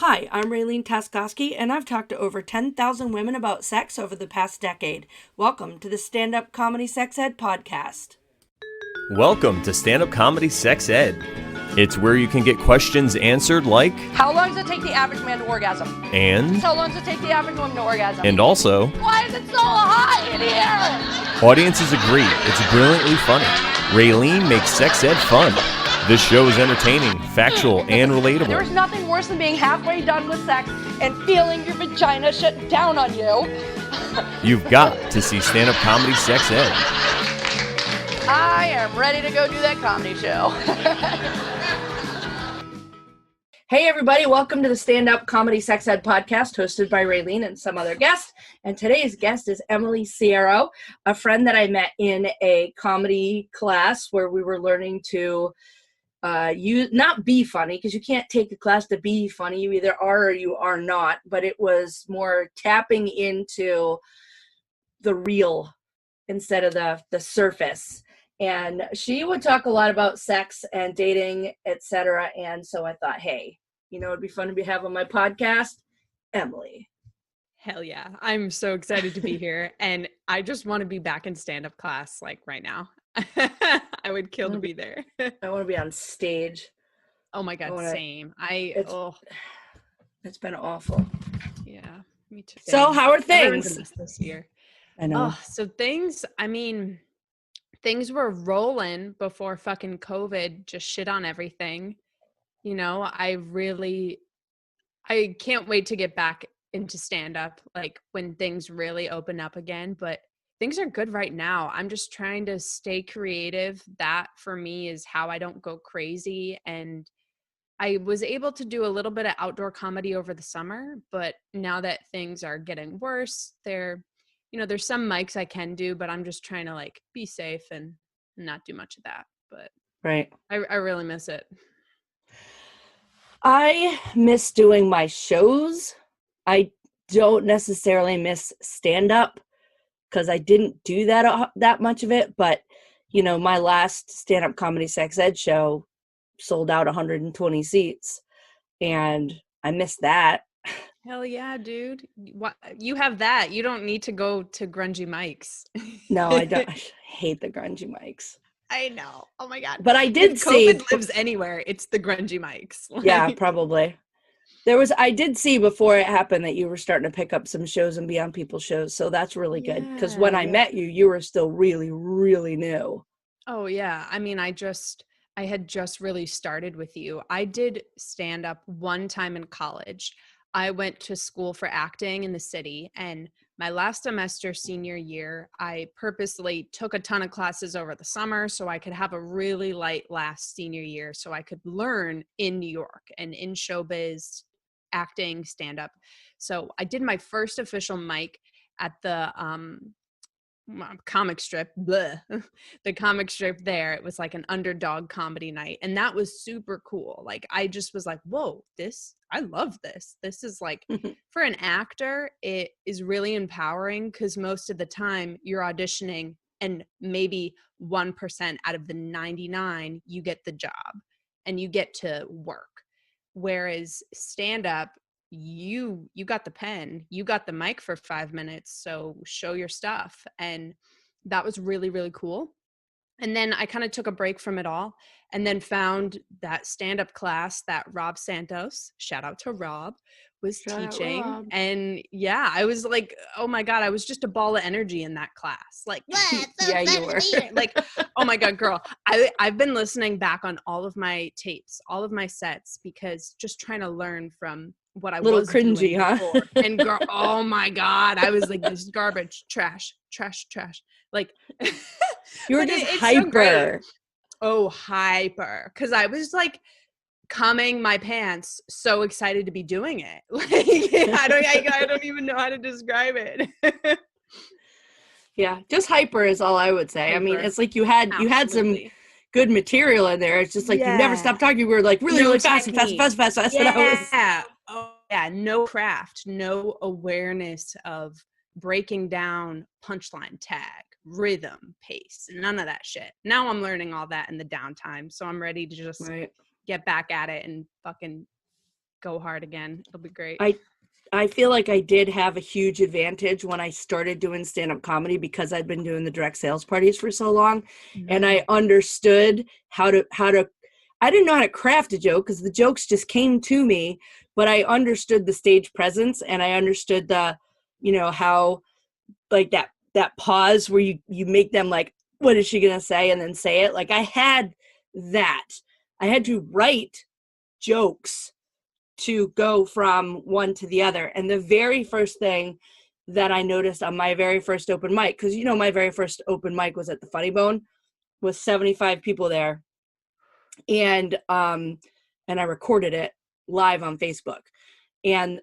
Hi, I'm Raylene Taskoski, and I've talked to over 10,000 women about sex over the past decade. Welcome to the Stand Up Comedy Sex Ed podcast. Welcome to Stand Up Comedy Sex Ed. It's where you can get questions answered like, how long does it take the average man to orgasm? and, How long does it take the average woman to orgasm? and also, why is it so hot in here? audiences agree it's brilliantly funny. Raylene makes sex ed fun. This show is entertaining, factual, and relatable. There's nothing worse than being halfway done with sex and feeling your vagina shut down on you. You've got to see Stand Up Comedy Sex Ed. I am ready to go do that comedy show. Hey, everybody, welcome to the Stand Up Comedy Sex Ed podcast hosted by Raylene and some other guest. And today's guest is Emily Siero, a friend that I met in a comedy class where we were learning to not be funny, because you can't take a class to be funny. You either are or you are not, but it was more tapping into the real instead of the surface. And she would talk a lot about sex and dating, etc. And so I thought, hey, it'd be fun to have on my podcast, Emily. Hell yeah. I'm so excited to be here. And I just want to be back in stand-up class like right now. I would kill to be there. I want to be on stage. Oh my God, same. It's been awful. Yeah, me too. So how are things? This year. I know. So things were rolling before fucking COVID just shit on everything. I can't wait to get back into stand-up, like when things really open up again, but things are good right now. I'm just trying to stay creative. That for me is how I don't go crazy. And I was able to do a little bit of outdoor comedy over the summer, but now that things are getting worse, there's some mics I can do, but I'm just trying to like be safe and not do much of that. But right. I really miss it. I miss doing my shows. I don't necessarily miss stand-up because I didn't do that much of it. But, my last stand-up comedy sex ed show sold out 120 seats. And I miss that. Hell yeah, dude. What, you have that. You don't need to go to grungy mics. No, I don't. I hate the grungy mics. I know. Oh my God. But I did see. COVID lives anywhere. It's the grungy mics. Yeah, probably. I did see before it happened that you were starting to pick up some shows and be on people's shows. So that's really good. Because when I met you, you were still really, really new. Oh yeah. I mean, I had just really started with you. I did stand up one time in college. I went to school for acting in the city, and my last semester, senior year, I purposely took a ton of classes over the summer so I could have a really light last senior year so I could learn in New York and in showbiz, acting, stand-up. So I did my first official mic at the comic strip, the comic strip there. It was like an underdog comedy night, and that was super cool. Like I just was like, whoa, I love this. This is like, for an actor, it is really empowering because most of the time you're auditioning and maybe 1% out of the 99, you get the job and you get to work. Whereas stand up, you got the pen, you got the mic for 5 minutes, so show your stuff. And that was really, really cool. And then I kind of took a break from it all and then found that stand-up class that Rob Santos, shout out to Rob, was teaching. Rob. And yeah, I was like, oh my God, I was just a ball of energy in that class. Like, yeah, you were. Like, oh my God, girl. I've been listening back on all of my tapes, all of my sets, because just trying to learn from what I was cringy, doing huh? before. And girl, oh my God, I was like, this is garbage, trash. Like, you were just hyper. So hyper. Because I was like cumming my pants, so excited to be doing it. Like, I don't even know how to describe it. Yeah, just hyper is all I would say. Hyper. I mean, it's like you had some good material in there. It's just like you never stopped talking. We were like really fast and fast. Yeah. Oh yeah. No craft, no awareness of breaking down punchline, tag, rhythm, pace, none of that shit. Now I'm learning all that in the downtime, so I'm ready to just get back at it and fucking go hard again. It'll be great. I feel like I did have a huge advantage when I started doing stand-up comedy because I'd been doing the direct sales parties for so long, and I understood how to I didn't know how to craft a joke because the jokes just came to me, but I understood the stage presence, and I understood the, how like that pause where you make them like, what is she gonna say, and then say it. Like I had to write jokes to go from one to the other. And the very first thing that I noticed on my very first open mic, because my very first open mic was at the Funny Bone, with 75 people there, and I recorded it live on Facebook, and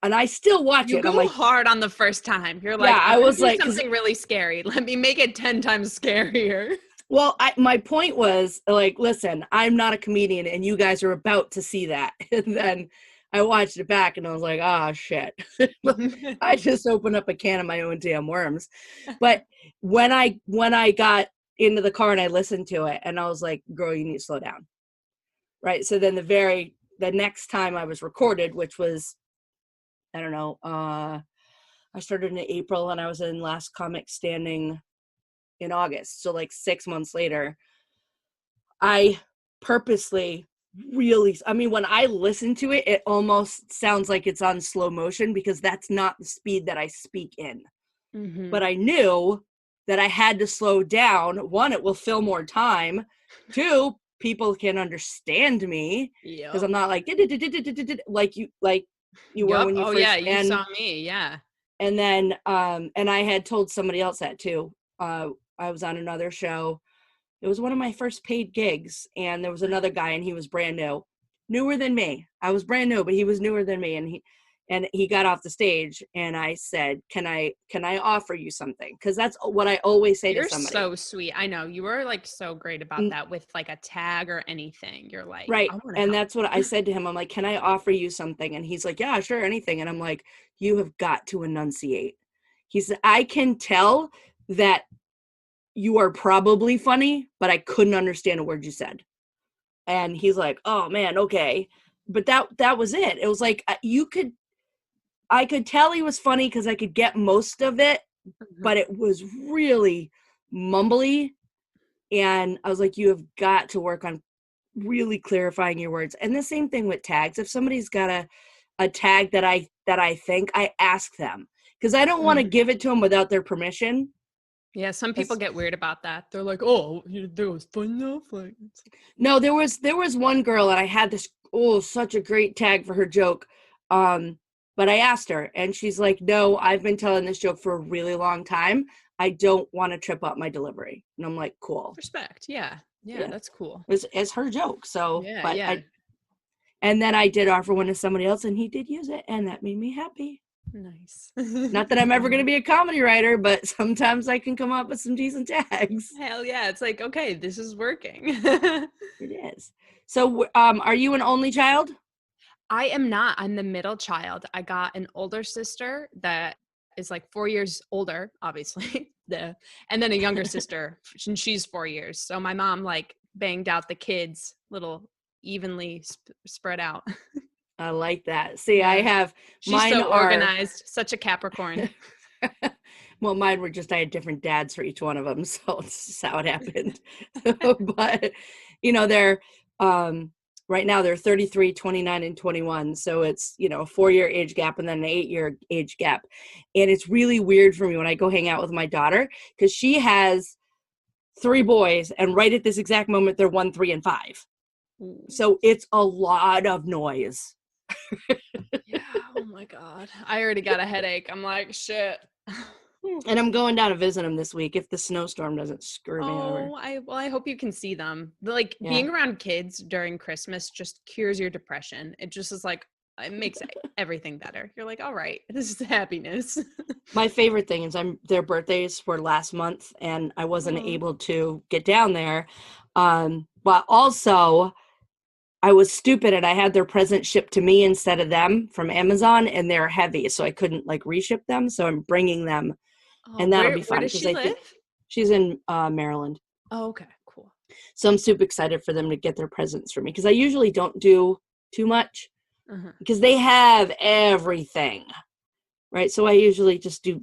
I still watch it. You go I'm like, hard on the first time. You're like, yeah, I was like, something really scary. Let me make it 10 times scarier. Well, my point was, like, listen, I'm not a comedian, and you guys are about to see that. And then I watched it back, and I was like, oh, shit. I just opened up a can of my own damn worms. But when I got into the car and I listened to it, and I was like, girl, you need to slow down. Right? So then the next time I was recorded, which was, I don't know, I started in April, and I was in Last Comic Standing in August. So like 6 months later, I purposely when I listen to it, it almost sounds like it's on slow motion because that's not the speed that I speak in. Mm-hmm. But I knew that I had to slow down. One, it will fill more time. Two, people can understand me because I'm not like like you were when you first. Yeah, you saw me. Yeah. And then and I had told somebody else that too. I was on another show. It was one of my first paid gigs, and there was another guy, and he was brand new, newer than me. I was brand new, but he was newer than me, and he got off the stage, and I said, "Can I offer you something?" Because that's what I always say to somebody. You're so sweet. I know you were like so great about that with like a tag or anything. You're like, right, and that's what I said to him. I'm like, "Can I offer you something?" And he's like, "Yeah, sure, anything." And I'm like, "You have got to enunciate." He said, "I can tell that you are probably funny, but I couldn't understand a word you said." And he's like, "Oh man, okay." But that was it. It was like, I could tell he was funny because I could get most of it, but it was really mumbly. And I was like, you have got to work on really clarifying your words. And the same thing with tags. If somebody's got a tag that I think, I ask them, because I don't want to give it to them without their permission. Yeah, some people get weird about that. They're like, "Oh, there was fun enough." Like, no, there was one girl, and I had this such a great tag for her joke, but I asked her, and she's like, "No, I've been telling this joke for a really long time. I don't want to trip up my delivery." And I'm like, "Cool, respect." Yeah, that's cool. It's her joke, so yeah. And then I did offer one to somebody else, and he did use it, and that made me happy. Nice. Not that I'm ever going to be a comedy writer, but sometimes I can come up with some decent tags. Hell yeah. It's like, okay, this is working. It is. So are you an only child? I am not. I'm the middle child. I got an older sister that is like 4 years older, obviously. And then a younger sister, and she's 4 years. So my mom like banged out the kids little evenly spread out. I like that. See, I have she's so organized, such a Capricorn. Well, mine were just, I had different dads for each one of them, so it's just how it happened. But they're right now they're 33, 29, and 21. So it's, a 4-year age gap and then an 8-year age gap. And it's really weird for me when I go hang out with my daughter, because she has 3 boys, and right at this exact moment, they're 1, 3, and 5. So it's a lot of noise. Yeah. Oh my God. I already got a headache. I'm like, shit. And I'm going down to visit them this week if the snowstorm doesn't screw me over. I hope you can see them. Being around kids during Christmas just cures your depression. It just is like, it makes everything better. You're like, all right, this is happiness. My favorite thing is their birthdays were last month, and I wasn't able to get down there. But also, I was stupid and I had their present shipped to me instead of them from Amazon, and they're heavy, so I couldn't reship them. So I'm bringing them, and that'll be fun. Where does she live? She's in Maryland. Oh, okay, cool. So I'm super excited for them to get their presents for me, because I usually don't do too much. because they have everything, right? So I usually just do,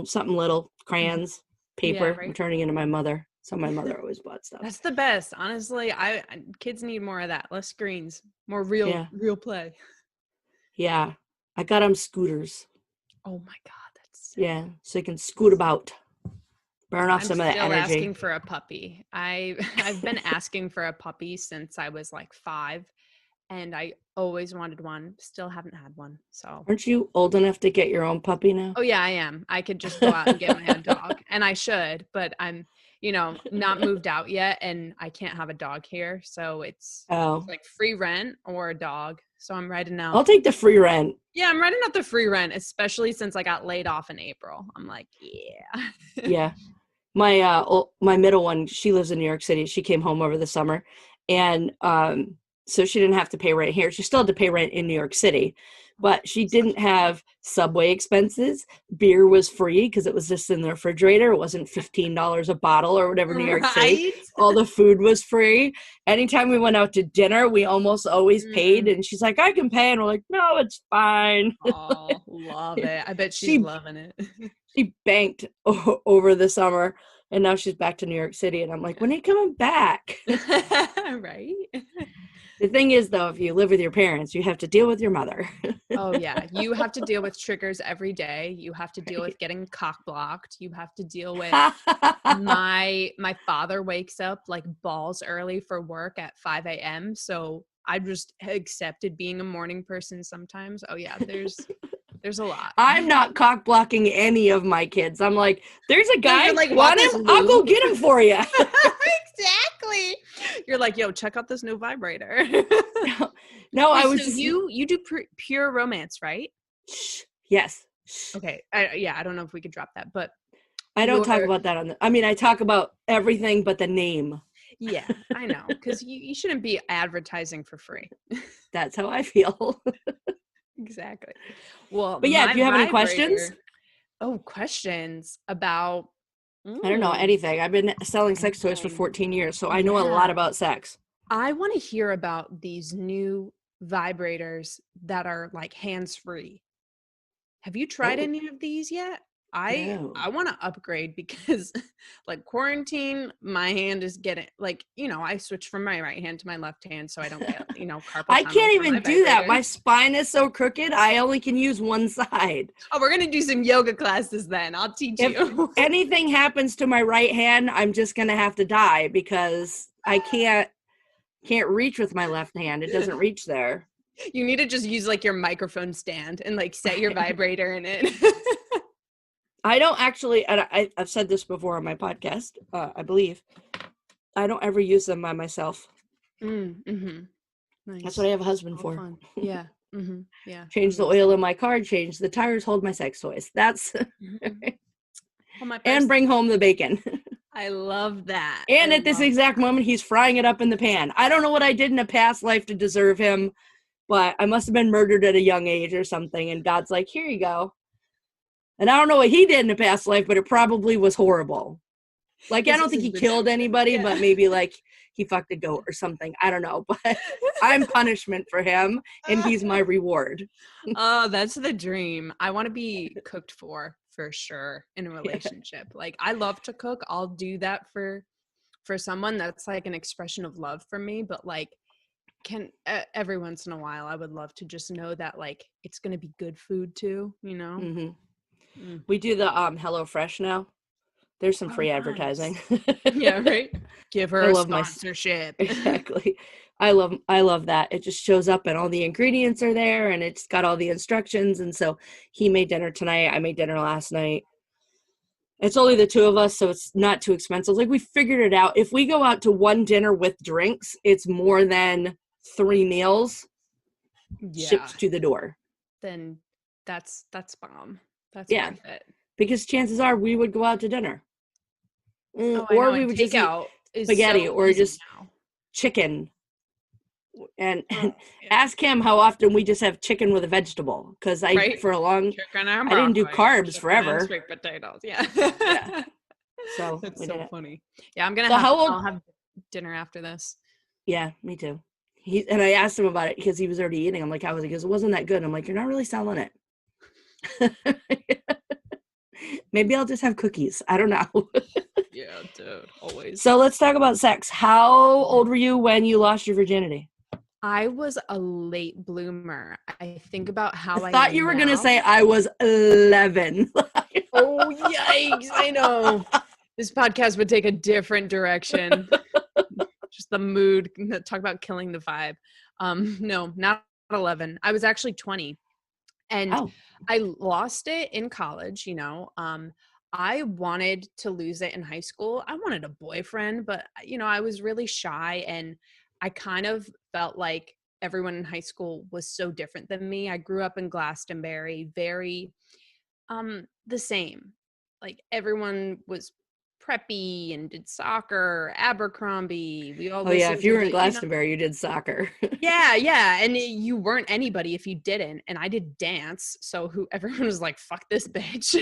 something little, crayons, paper. Yeah, right. I'm turning into my mother. So my mother always bought stuff. That's the best. Honestly, kids need more of that. Less screens, more real play. Yeah. I got them scooters. Oh my God, that's so you can scoot about. Burn off some of that energy. I'm still asking for a puppy. I've been asking for a puppy since I was like 5, and I always wanted one. Still haven't had one. So aren't you old enough to get your own puppy now? Oh yeah, I am. I could just go out and get my own dog, and I should, but I'm, not moved out yet, and I can't have a dog here, so it's like free rent or a dog. So I'm writing out. I'll take the free rent. Yeah, I'm writing out the free rent, especially since I got laid off in April. I'm like, yeah. Yeah. My middle one, she lives in New York City. She came home over the summer, and so she didn't have to pay rent here. She still had to pay rent in New York City, but she didn't have subway expenses. Beer was free because it was just in the refrigerator. It wasn't $15 a bottle or whatever New York City. All the food was free. Anytime we went out to dinner, we almost always paid. And she's like, I can pay. And we're like, no, it's fine. Oh, love it. I bet she's loving it. She banked over the summer, and now she's back to New York City. And I'm like, when are you coming back? Right. The thing is, though, if you live with your parents, you have to deal with your mother. Oh, yeah. You have to deal with triggers every day. You have to deal with getting cock blocked. You have to deal with my father wakes up like balls early for work at 5 a.m. So I just accepted being a morning person sometimes. Oh, yeah. There's a lot. I'm not cock blocking any of my kids. I'm like, there's a guy, like, want him? I'll go get him for you. Exactly. You're like, yo, check out this new vibrator. No, I was so just... You do pure romance, right? Yes. Okay. I don't know if we could drop that, but I don't talk about that I talk about everything but the name. Yeah, I know. Because you shouldn't be advertising for free. That's how I feel. Exactly. Well, but yeah, do you have any questions? Oh, questions about... I don't know anything. I've been selling sex toys for 14 years, so I know a lot about sex. I want to hear about these new vibrators that are like hands-free. Have you tried any of these yet? I want to upgrade because like quarantine, my hand is getting like, I switch from my right hand to my left hand so I don't get, carpal tunnel. I can't even do that. My spine is so crooked. I only can use one side. Oh, we're going to do some yoga classes then. I'll teach you. If anything happens to my right hand, I'm just going to have to die because I can't reach with my left hand. It doesn't reach there. You need to just use like your microphone stand and like set your vibrator in it. I don't actually, and I've said this before on my podcast, I believe, I don't ever use them by myself. Mm-hmm. Nice. That's what I have a husband for. Fun. Yeah. Mm-hmm. Yeah. Change the oil in my car, change the tires, hold my sex toys. That's, and bring home the bacon. I love that. And at this exact moment, he's frying it up in the pan. I don't know what I did in a past life to deserve him, but I must have been murdered at a young age or something. And God's like, here you go. And I don't know what he did in a past life, but it probably was horrible. Like, I don't think he killed anybody, but maybe like he fucked a goat or something. I don't know, but I'm punishment for him and he's my reward. Oh, that's the dream. I want to be cooked for sure in a relationship. Yeah. Like, I love to cook. I'll do that for someone. That's like an expression of love for me, but like every once in a while, I would love to just know that like it's going to be good food too, Mm-hmm. We do the HelloFresh now. There's some free advertising. Yeah, right. Give her a sponsorship. Exactly. I love that. It just shows up and all the ingredients are there and it's got all the instructions. And so he made dinner tonight. I made dinner last night. It's only the two of us, so it's not too expensive. Like, we figured it out. If we go out to one dinner with drinks, it's more than 3 meals shipped to the door. Then that's bomb. That's worth it. Because chances are we would go out to dinner. Or we would just eat spaghetti or just chicken. And ask him how often we just have chicken with a vegetable. Because I didn't do carbs forever. Sweet potatoes, yeah. So that's so funny. Yeah, I'm gonna I'll have dinner after this. Yeah, me too. And I asked him about it because he was already eating. I'm like, how was it? He goes, it wasn't that good. I'm like, you're not really selling it. Maybe I'll just have cookies. I don't know. Yeah, dude, always. So let's talk about sex. How old were you when you lost your virginity? I was a late bloomer. I think about how I thought am you were now. going to say I was 11. Oh, yikes. I know. This podcast would take a different direction. Just the mood. Talk about killing the vibe. No, not 11. I was actually 20. And I lost it in college, you know. I wanted to lose it in high school. I wanted a boyfriend, but, you know, I was really shy, and I kind of felt like everyone in high school was so different than me. I grew up in Glastonbury, very the same. Like, everyone was preppy and did soccer, Abercrombie. We all Oh yeah, listened if you to were in the, Glastonbury, you did soccer. yeah, and you weren't anybody if you didn't. And I did dance, so everyone was like, "Fuck this bitch."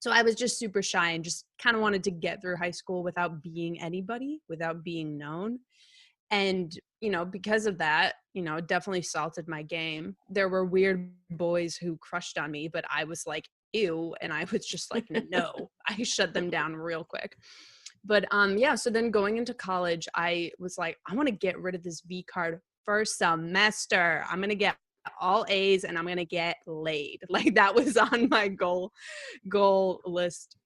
So I was just super shy and just kind of wanted to get through high school without being anybody, without being known. And, you know, because of that, you know, it definitely salted my game. There were weird boys who crushed on me, but I was like, ew. And I was just like, no, I shut them down real quick. But yeah, so then going into college, I was like, I want to get rid of this V card first semester. I'm going to get all A's and I'm going to get laid. Like, that was on my goal list.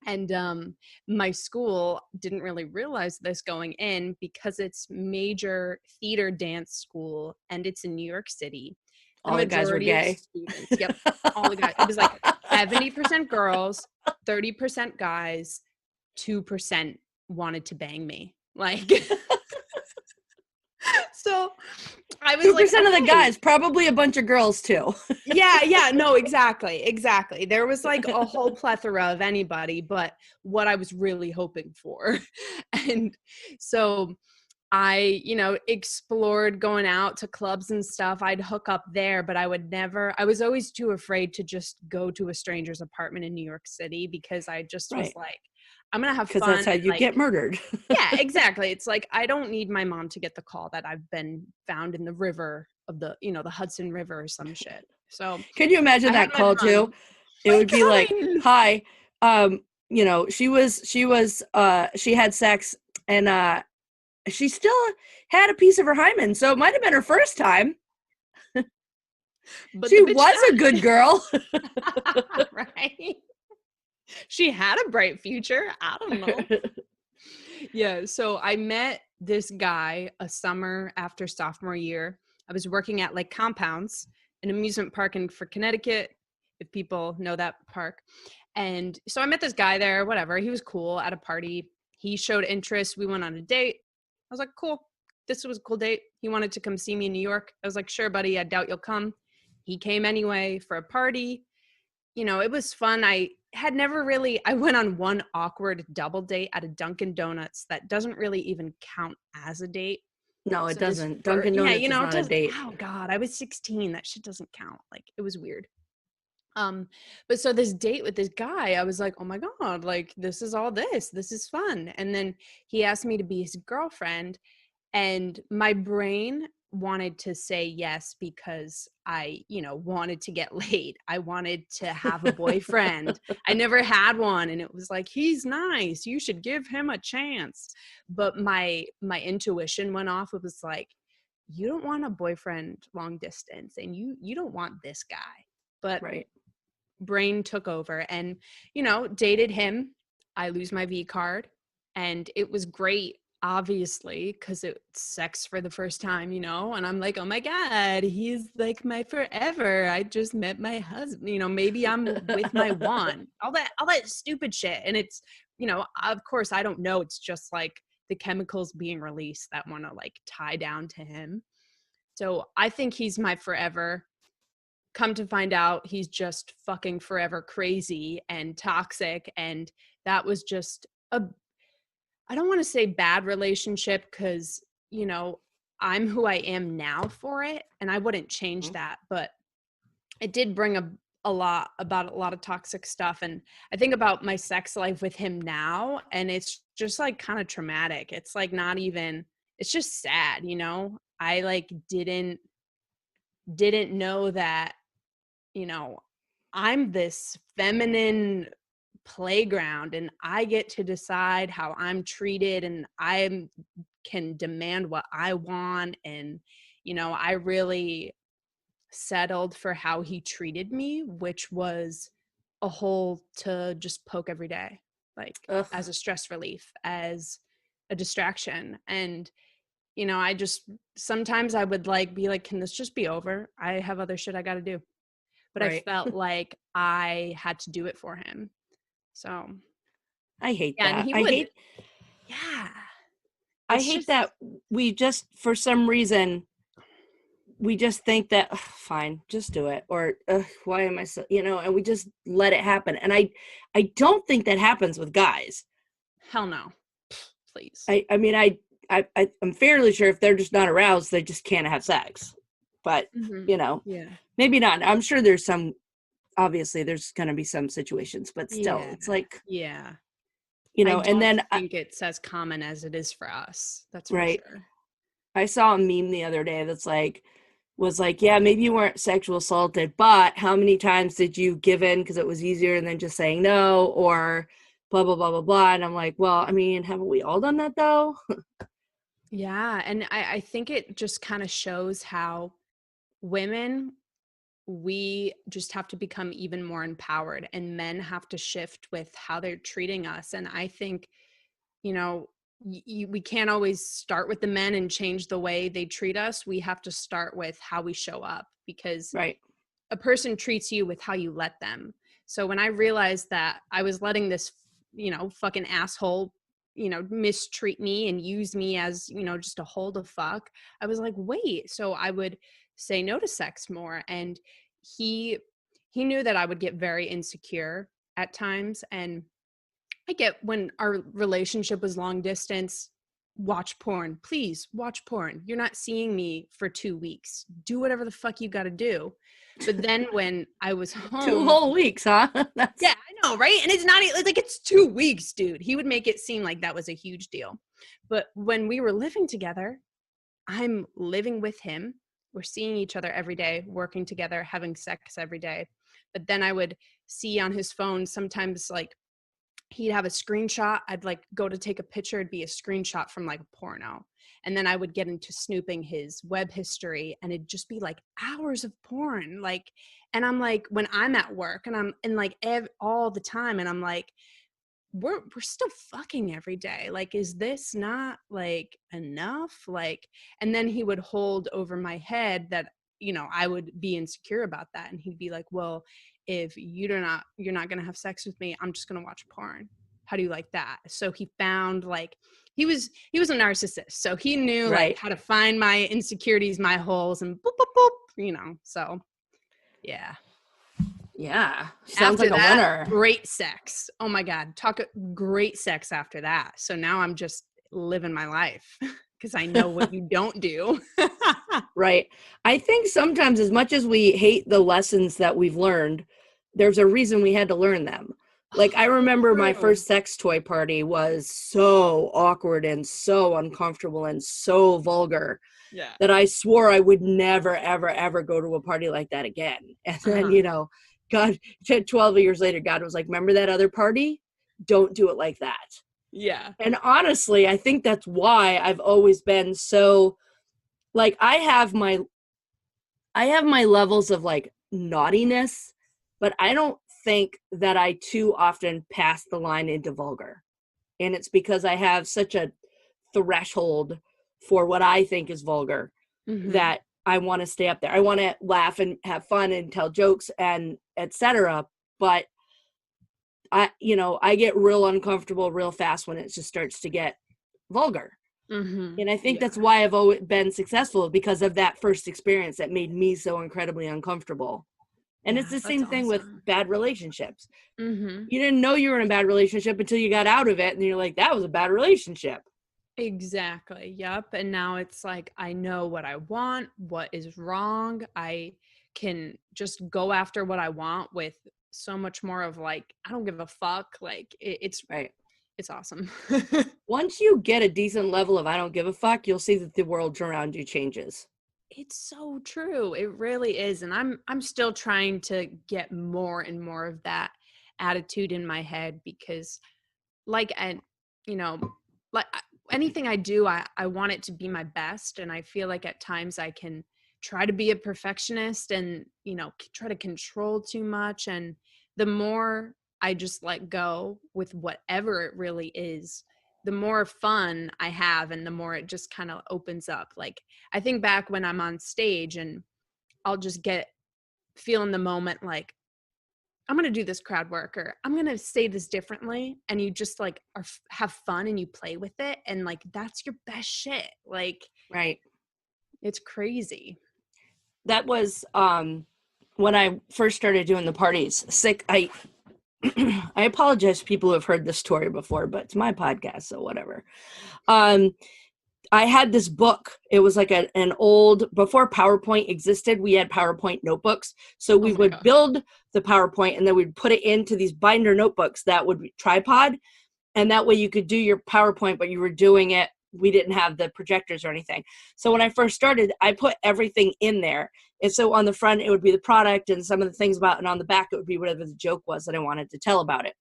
And my school didn't really realize this going in, because it's major theater dance school and it's in New York City. All the guys were gay. Students, yep, all the guys. It was like 70% girls, 30% guys, 2% wanted to bang me. Like, so I was 2% like, of the guys, probably a bunch of girls too. yeah, no, exactly. There was like a whole plethora of anybody, but what I was really hoping for. And so I, you know, explored going out to clubs and stuff. I'd hook up there, but I was always too afraid to just go to a stranger's apartment in New York City, because I just was like, I'm going to have fun. Because that's how you get murdered. Yeah, exactly. It's like, I don't need my mom to get the call that I've been found in the river of the, you know, the Hudson River or some shit. So can you imagine that call too? It would be like, hi, you know, she had sex and she still had a piece of her hymen, so it might have been her first time. But she was a good girl. Right? She had a bright future. I don't know. Yeah, so I met this guy a summer after sophomore year. I was working at like Compounds, an amusement park for Connecticut, if people know that park. And so I met this guy there, whatever. He was cool at a party. He showed interest. We went on a date. I was like, cool. This was a cool date. He wanted to come see me in New York. I was like, sure, buddy. I doubt you'll come. He came anyway for a party. You know, it was fun. I went on one awkward double date at a Dunkin' Donuts that doesn't really even count as a date. No, it doesn't. Dunkin' Donuts is not a date. Oh God, I was 16. That shit doesn't count. Like, it was weird. But so this date with this guy, I was like, oh my God, like, this is fun. And then he asked me to be his girlfriend, and my brain wanted to say yes, because I, you know, wanted to get laid. I wanted to have a boyfriend. I never had one. And it was like, he's nice, you should give him a chance. But my intuition went off. It was like, you don't want a boyfriend long distance, and you don't want this guy. But brain took over, and, you know, dated him. I lose my V card, and it was great, obviously, because it's sex for the first time, you know. And I'm like, oh my God, he's like my forever. I just met my husband, you know, maybe I'm with my one, all that stupid shit. And it's, you know, of course I don't know, it's just like the chemicals being released that want to like tie down to him. So I think he's my forever. Come to find out, he's just fucking forever crazy and toxic. And that was just I don't want to say bad relationship, because, you know, I'm who I am now for it, and I wouldn't change that. But it did bring a lot of toxic stuff. And I think about my sex life with him now, and it's just like kind of traumatic. It's like not even it's just sad, you know? I like didn't know that, you know, I'm this feminine playground and I get to decide how I'm treated and I can demand what I want. And, you know, I really settled for how he treated me, which was a hole to just poke every day, like Ugh. as a stress relief, as a distraction. And, you know, I just sometimes I would like be like, can this just be over? I have other shit I got to do. But I Right. felt like I had to do it for him. So, I hate yeah, and that. he I would, hate yeah. I It's hate just, that we just, for some reason, we just think that, "Ugh, fine, just do it," or why am I so, and we just let it happen. And I don't think that happens with guys. hell no, please. I mean, I'm fairly sure if they're just not aroused, they just can't have sex. But Yeah. maybe not. I'm sure there's some. Obviously, there's going to be some situations, but still, Yeah. it's like, Yeah. I and don't then think it's as common as it is for us. That's for right. sure. I saw a meme the other day that's like, was like, yeah, maybe you weren't sexual assaulted, but how many times did you give in because it was easier than just saying no, or blah, blah, blah, blah, blah. And I'm like, well, I mean, haven't we all done that though? Yeah. And I think it just kind of shows how women, we just have to become even more empowered, and men have to shift with how they're treating us. And I think, you know, we can't always start with the men and change the way they treat us. We have to start with how we show up, because Right. a person treats you with how you let them. So when I realized that I was letting this, you know, fucking asshole, you know, mistreat me and use me as, you know, just a hole to fuck, I was like, wait. So I would say no to sex more. And he knew that I would get very insecure at times. And I get, when our relationship was long distance, watch porn. Please watch porn. You're not seeing me for 2 weeks. Do whatever the fuck you got to do. But then when I was 2 home, whole weeks, huh? That's yeah, I know, right? And it's not like it's 2 weeks, dude. He would make it seem like that was a huge deal. But when we were living together, I'm living with him. We're seeing each other every day, working together, having sex every day. But then I would see on his phone sometimes, like, he'd have a screenshot. I'd like go to take a picture. It'd be a screenshot from like a porno. And then I would get into snooping his web history, and it'd just be like hours of porn. Like, and I'm like, when I'm at work and I'm in like all the time, and I'm like, we're still fucking every day. Like, is this not like enough? Like, and then he would hold over my head that, you know, I would be insecure about that. And he'd be like, well, if you're not going to have sex with me, I'm just going to watch porn. How do you like that? So he found, like, he was a narcissist. So he knew like right. how to find my insecurities, my holes, and boop, boop, boop, you know? So yeah. Yeah. Sounds After like a that, winner. great sex. Oh my God. Great sex after that. So now I'm just living my life because I know what you don't do. Right. I think sometimes, as much as we hate the lessons that we've learned, there's a reason we had to learn them. Like, I remember my True. first sex toy party was so awkward and so uncomfortable and so vulgar Yeah. that I swore I would never, ever, ever go to a party like that again. And then, God, 12 years later, God was like, remember that other party? Don't do it like that. Yeah. And honestly, I think that's why I've always been so, like, I have my levels of like naughtiness, but I don't think that I too often pass the line into vulgar. And it's because I have such a threshold for what I think is vulgar that I want to stay up there. I want to laugh and have fun and tell jokes and etc. But I get real uncomfortable real fast when it just starts to get vulgar. And I think that's why I've always been successful, because of that first experience that made me so incredibly uncomfortable. And it's the same thing with bad relationships. You didn't know you were in a bad relationship until you got out of it, and you're like, that was a bad relationship. Exactly. Yep. And now it's like, I know what I want, what is wrong. I can just go after what I want with so much more of like, I don't give a fuck. Like it's Right. It's awesome. Once you get a decent level of I don't give a fuck, you'll see that the world around you changes. It's so true. It really is. And I'm still trying to get more and more of that attitude in my head because like, and you know, like anything I do, I want it to be my best. And I feel like at times I can try to be a perfectionist and, you know, try to control too much. And the more I just let go with whatever it really is, the more fun I have and the more it just kind of opens up. Like I think back when I'm on stage and I'll just feel in the moment like, I'm going to do this crowd work or I'm going to say this differently. And you just like have fun and you play with it. And like, that's your best shit. Like, Right. it's crazy. That was when I first started doing the parties. I apologize to people who have heard this story before, but it's my podcast, so whatever. I had this book. It was like an old, before PowerPoint existed, we had PowerPoint notebooks. So we would build the PowerPoint and then we'd put it into these binder notebooks that would be tripod. And that way you could do your PowerPoint, but you were doing it. We didn't have the projectors or anything. So when I first started, I put everything in there. And so on the front, it would be the product and some of the things about, and on the back, it would be whatever the joke was that I wanted to tell about it.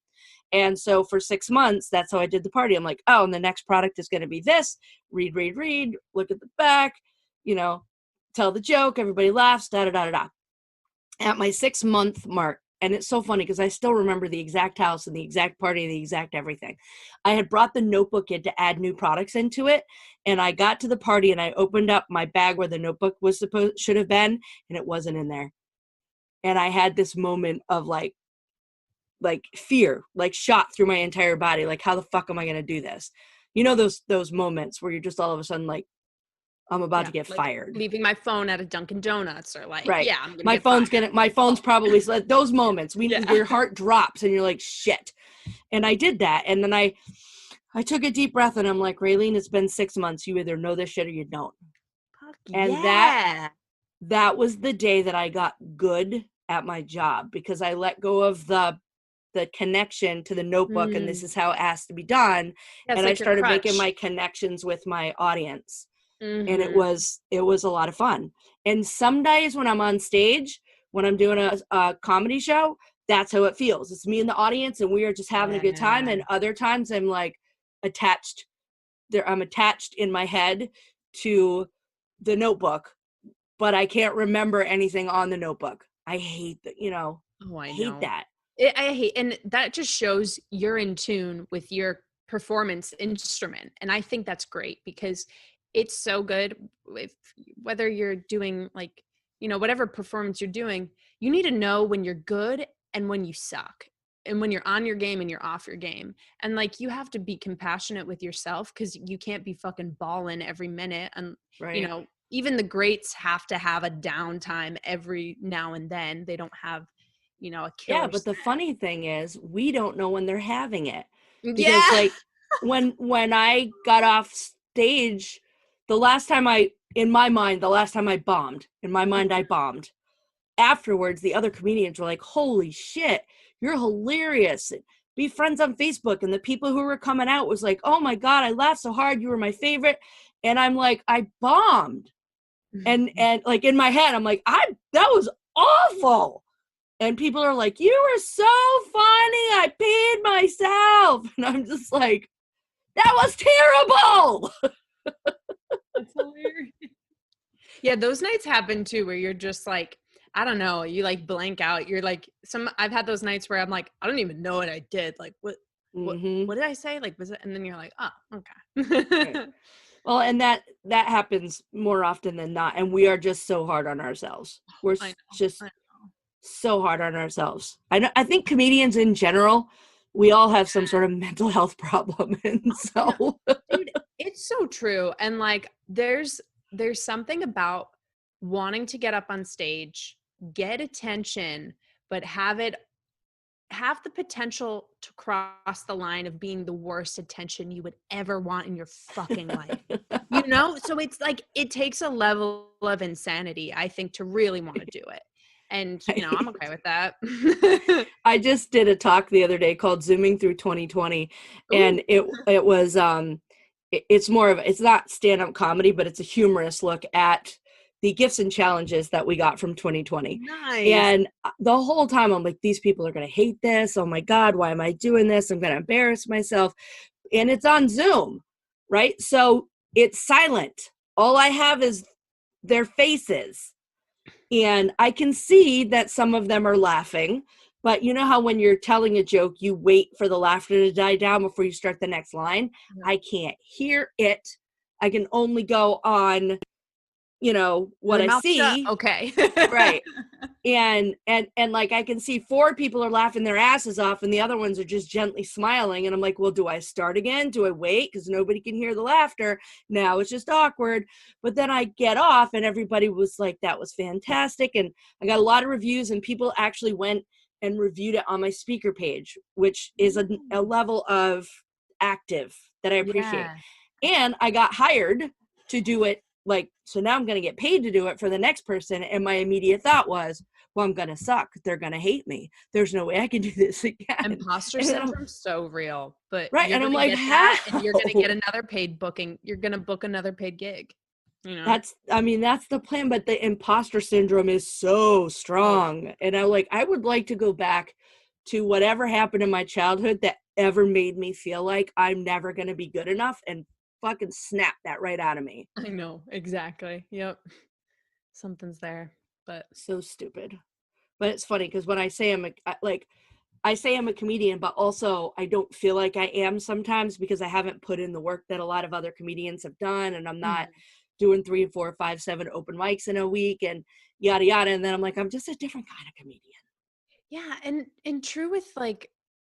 And so for 6 months, that's how I did the party. I'm like, oh, and the next product is going to be this. Read, look at the back, you know, tell the joke. Everybody laughs, da-da-da-da-da. At my 6-month mark, and it's so funny because I still remember the exact house and the exact party and the exact everything. I had brought the notebook in to add new products into it. And I got to the party and I opened up my bag where the notebook should have been, and it wasn't in there. And I had this moment of like fear, like shot through my entire body. Like, how the fuck am I going to do this? You know, those moments where you're just all of a sudden like, I'm about to get like fired. Leaving my phone at a Dunkin' Donuts or like, right. yeah, I'm gonna my phone's probably those moments your heart drops and you're like, shit. And I did that. And then I took a deep breath and I'm like, Raylene, it's been 6 months. You either know this shit or you don't. And that was the day that I got good at my job because I let go of the connection to the notebook and this is how it has to be done. And like I started making my connections with my audience. Mm-hmm. And it was a lot of fun. And some days when I'm on stage, when I'm doing a comedy show, that's how it feels. It's me and the audience and we are just having a good time. And other times I'm like attached in my head to the notebook, but I can't remember anything on the notebook. I hate that, you know. Oh, I hate that. I hate, and that just shows you're in tune with your performance instrument. And I think that's great because it's so good whether you're doing like, you know, whatever performance you're doing, you need to know when you're good and when you suck and when you're on your game and you're off your game. And like, you have to be compassionate with yourself because you can't be fucking balling every minute. And, you know, even the greats have to have a downtime every now and then. They don't have, you know, a killer. Yeah, but the funny thing is we don't know when they're having it. Because like when I got off stage, the last time I bombed. In my mind, I bombed. Afterwards, the other comedians were like, holy shit, you're hilarious. Be friends on Facebook. And the people who were coming out was like, oh my God, I laughed so hard. You were my favorite. And I'm like, I bombed. And like in my head, I'm like, that was awful. And people are like, you were so funny. I peed myself. And I'm just like, that was terrible. That's hilarious. Yeah, those nights happen too, where you're just like, I don't know, you like blank out. You're like, I've had those nights where I'm like, I don't even know what I did. Like, what did I say? Like, was it? And then you're like, oh, okay. Right. Well, and that happens more often than not. And we are just so hard on ourselves. We're just so hard on ourselves. I think comedians in general, we all have some sort of mental health problem. And so dude, it's so true. And like there's something about wanting to get up on stage, get attention, but have the potential to cross the line of being the worst attention you would ever want in your fucking life. You know? So it's like it takes a level of insanity, I think, to really want to do it. And, I'm okay with that. I just did a talk the other day called Zooming Through 2020. And it was, it's more of, it's not stand-up comedy, but it's a humorous look at the gifts and challenges that we got from 2020. Nice. And the whole time I'm like, these people are going to hate this. Oh my God, why am I doing this? I'm going to embarrass myself. And it's on Zoom, right? So it's silent. All I have is their faces. And I can see that some of them are laughing, but you know how when you're telling a joke, you wait for the laughter to die down before you start the next line? Yeah. I can't hear it. I can only go on, what I see. Shut. Okay. Right. And like, I can see 4 people are laughing their asses off and the other ones are just gently smiling. And I'm like, well, do I start again? Do I wait? Because nobody can hear the laughter. Now it's just awkward. But then I get off and everybody was like, that was fantastic. And I got a lot of reviews and people actually went and reviewed it on my speaker page, which is a level of active that I appreciate. Yeah. And I got hired to do it. Like, so now I'm going to get paid to do it for the next person. And my immediate thought was, well, I'm going to suck. They're going to hate me. There's no way I can do this again. Imposter syndrome's so real. But right. And I'm like, how? And you're going to get another paid booking. You're going to book another paid gig. That's the plan. But the imposter syndrome is so strong. And I would like to go back to whatever happened in my childhood that ever made me feel like I'm never going to be good enough and fucking snap that right out of me. I know, exactly. Yep. Something's there, but so stupid. But it's funny because when I say I'm a comedian, but also I don't feel like I am sometimes because I haven't put in the work that a lot of other comedians have done, and I'm not doing 3, 4, 5, 7 open mics in a week and yada yada. And then I'm like, I'm just a different kind of comedian. Yeah, and true with like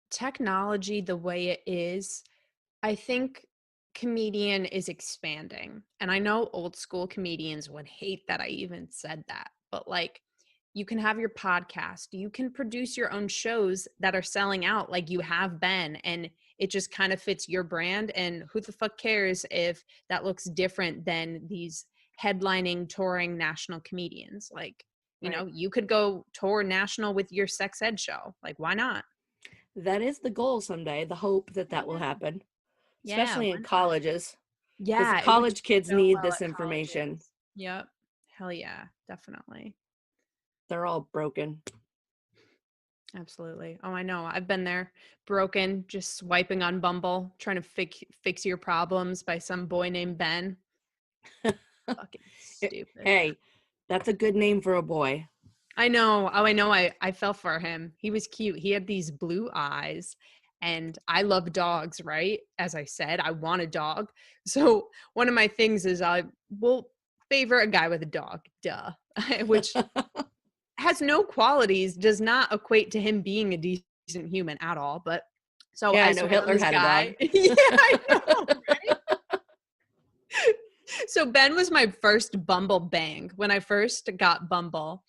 technology the way it is, I think comedian is expanding. And I know old school comedians would hate that I even said that, but like you can have your podcast, you can produce your own shows that are selling out like you have been, and it just kind of fits your brand. And who the fuck cares if that looks different than these headlining touring national comedians? Like, you could go tour national with your sex ed show. Like, why not? That is the goal someday, the hope that will happen. Yeah, especially in colleges. Yeah. Because college kids need this information. Colleges. Yep. Hell yeah, definitely. They're all broken. Absolutely. Oh, I know. I've been there. Broken, just swiping on Bumble, trying to fix your problems by some boy named Ben. Fucking stupid. Hey, that's a good name for a boy. I know. Oh, I know. I fell for him. He was cute. He had these blue eyes. And I love dogs, right? As I said, I want a dog. So one of my things is I will favor a guy with a dog, duh, which has no qualities, does not equate to him being a decent human at all. But so yeah, I know Hitler had a dog. Yeah, I know, right? So Ben was my first Bumble bang. When I first got Bumble,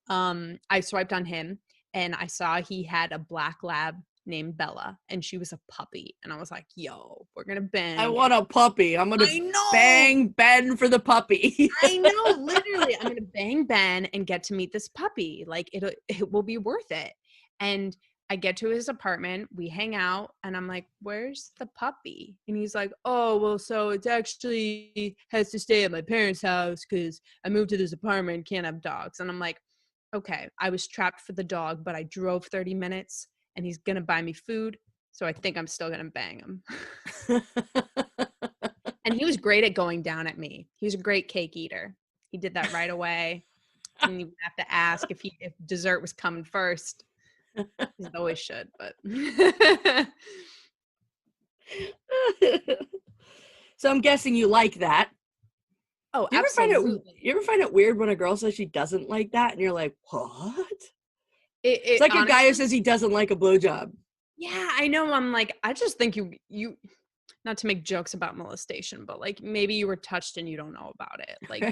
I swiped on him and I saw he had a black lab named Bella, and she was a puppy, and I was like, yo, we're gonna bang. I want a puppy. I'm gonna bang Ben for the puppy. I know, literally, I'm gonna bang Ben and get to meet this puppy. Like, it will be worth it. And I get to his apartment, we hang out, and I'm like, where's the puppy? And he's like, oh, well, so it's actually has to stay at my parents' house because I moved to this apartment, can't have dogs. And I'm like, okay, I was trapped for the dog, but I drove 30 minutes and he's going to buy me food. So I think I'm still going to bang him. And he was great at going down at me. He was a great cake eater. He did that right away. Didn't even have to ask if dessert was coming first. He always should, but. So I'm guessing you like that. Oh, you absolutely. You ever find it weird when a girl says she doesn't like that and you're like, what? It's like honestly, a guy who says he doesn't like a blowjob. Yeah, I know. I'm like, I just think you not to make jokes about molestation, but like maybe you were touched and you don't know about it. Like,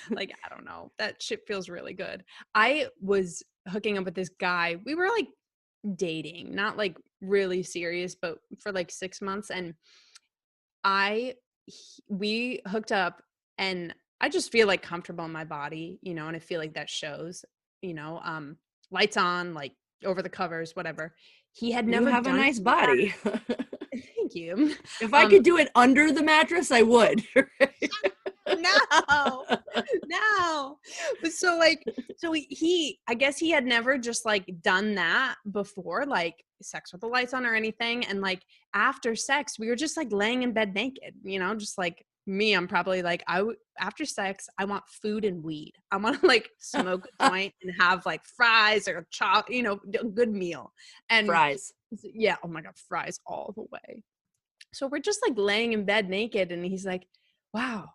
like, I don't know. That shit feels really good. I was hooking up with this guy. We were like dating, not like really serious, but for like 6 months. And we hooked up and I just feel like comfortable in my body, and I feel like that shows, lights on, like over the covers, whatever. He had You never have a done nice body. Thank you. If I could do it under the mattress, I would. No, no. So I guess he had never just like done that before, like sex with the lights on or anything. And like after sex, we were just like laying in bed naked, just like me. I'm probably like, after sex, I want food and weed. I want to like smoke a joint and have like fries or a good meal. And Fries. Yeah. Oh my God. Fries all the way. So we're just like laying in bed naked. And he's like, wow,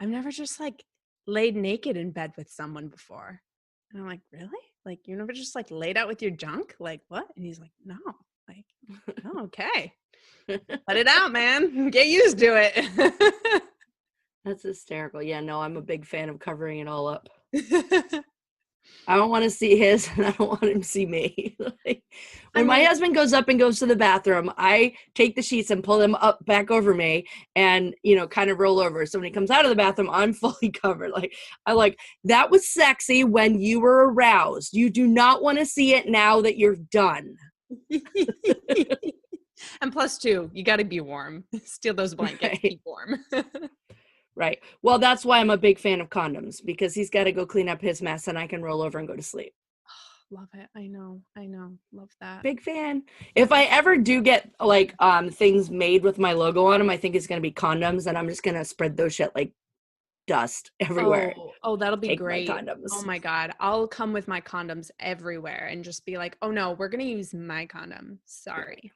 I've never just like laid naked in bed with someone before. And I'm like, really? Like, you never just like laid out with your junk? Like, what? And he's like, no. Like, oh, okay. Let it out, man. Get used to it. That's hysterical. Yeah, no, I'm a big fan of covering it all up. I don't want to see his, and I don't want him to see me. When my husband goes up and goes to the bathroom, I take the sheets and pull them up back over me and, kind of roll over. So when he comes out of the bathroom, I'm fully covered. That was sexy when you were aroused. You do not want to see it now that you're done. And plus two, you got to be warm. Steal those blankets, right. Keep warm. Right. Well, that's why I'm a big fan of condoms, because he's got to go clean up his mess and I can roll over and go to sleep. Love it. I know. Love that. Big fan. If I ever do get things made with my logo on them, I think it's going to be condoms, and I'm just going to spread those shit like dust everywhere. Oh, that'll be great. My condoms. Oh my God. I'll come with my condoms everywhere and just be like, oh no, we're going to use my condom. Sorry.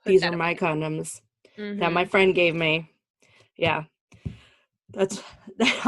These are my condoms that my friend gave me. Yeah. That's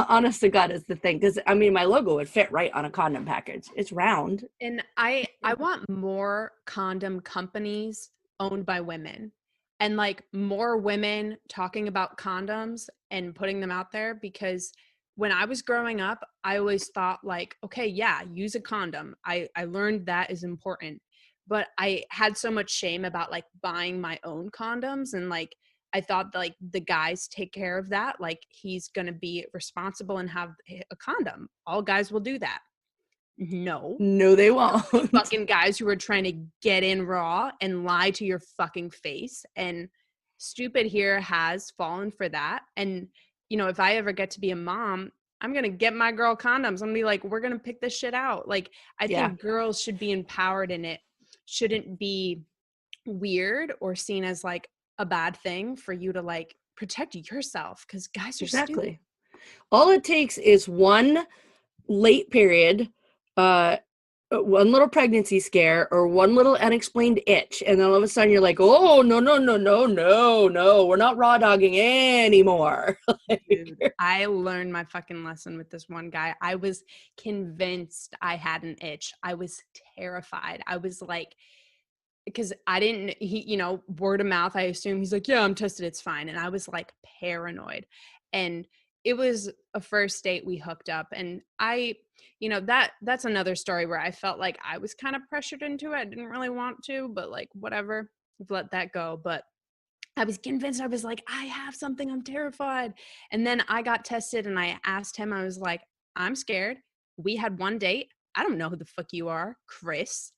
honest to God is the thing. Because my logo would fit right on a condom package. It's round. And I want more condom companies owned by women, and like more women talking about condoms and putting them out there. Because when I was growing up, I always thought like, okay, yeah, use a condom. I learned that is important, but I had so much shame about like buying my own condoms, and like I thought like the guys take care of that. Like he's going to be responsible and have a condom. All guys will do that. No, they won't. Fucking guys who are trying to get in raw and lie to your fucking face. And stupid here has fallen for that. And, if I ever get to be a mom, I'm going to get my girl condoms. I'm going to be like, we're going to pick this shit out. Like, I think girls should be empowered, and it shouldn't be weird or seen as like a bad thing for you to like protect yourself, because guys are stupid. All it takes is one late period, one little pregnancy scare, or one little unexplained itch, and then all of a sudden you're like, oh no, we're not raw dogging anymore. Dude, I learned my fucking lesson with this one guy. I was convinced I had an itch. I was terrified. I was like, because word of mouth, I assume he's like, yeah, I'm tested, it's fine. And I was like paranoid. And it was a first date, we hooked up, and that's another story where I felt like I was kind of pressured into it. I didn't really want to, but like, whatever, I've let that go. But I was convinced. I was like, I have something, I'm terrified. And then I got tested, and I asked him, I was like, I'm scared. We had one date. I don't know who the fuck you are, Chris.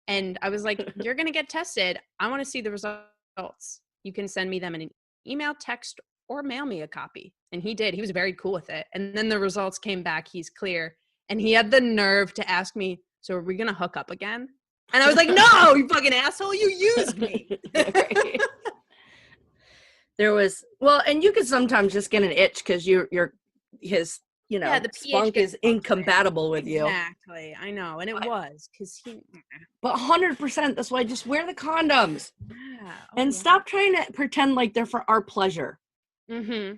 And I was like, you're going to get tested. I want to see the results. You can send me them in an email, text, or mail me a copy. And he did. He was very cool with it. And then the results came back. He's clear. And he had the nerve to ask me, so are we going to hook up again? And I was like, no, you fucking asshole. You used me. There was, and you could sometimes just get an itch because his the spunk is incompatible with you. Exactly. I know. And it was because But 100%, that's why just wear the condoms. And stop trying to pretend like they're for our pleasure. I